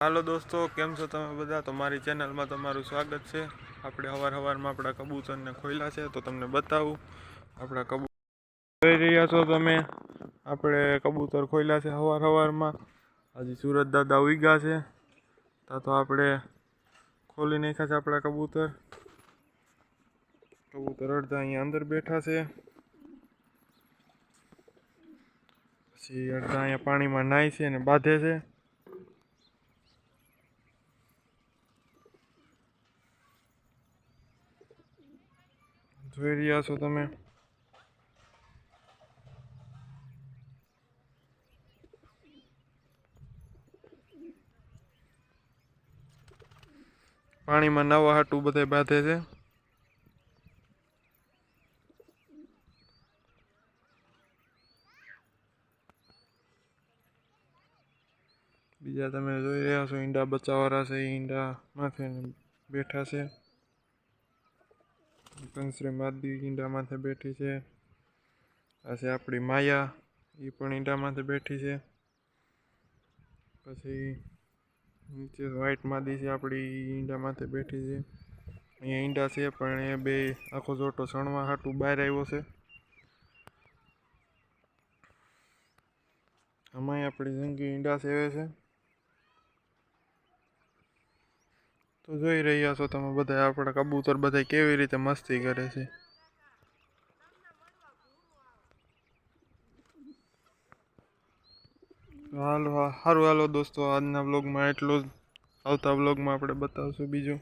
હાલો દોસ્તો, કેમ છો તમે બધા? તો મારી ચેનલમાં તમારું સ્વાગત છે. આપણે સવારમાં આપણા કબૂતરને ખોલ્યા છે તો તમને બતાવું. આપણા કબૂતર જોઈ રહ્યા છો તમે, આપણે કબૂતર ખોલ્યા છે સવારમાં. હજી સુરત દાદા ઉગ્યા છે તો આપણે ખોલી નાખ્યા છે આપણા કબૂતર. કબૂતર અડધા અહીંયા અંદર બેઠા છે, પછી અડધા અહીંયા પાણીમાં નાય છે અને બાંધે છે. જોઈ રહ્યા છો તમે. પાણીમાં નાવા હાટું બધા બાંધે છે. બીજા તમે જોઈ રહ્યા છો ઈંડા બચાવવાળા છે, ઈંડા માથે બેઠા છે. કંસરી માદી ઈંડા માથે બેઠી છે. આ છે આપણી માયા, એ પણ ઈંડા માથે બેઠી છે. પછી નીચે વ્હાઈટ માદી છે આપણી, ઈંડા માથે બેઠી છે. અહીંયા ઈંડા છે પણ એ બે આખો જોટો સણવા હાટું બહાર આવ્યો છે. આમાં આપણી જંગી ઈંડા સેવે છે. તો જોઈ રહ્યા છો તમે બધા આપણા કબૂતર બધા કેવી રીતે મસ્તી કરે છે. હાલો સારું, હાલો દોસ્તો, આજના વ્લોગમાં એટલું જ. આવતા વ્લોગમાં આપણે બતાવશું બીજું.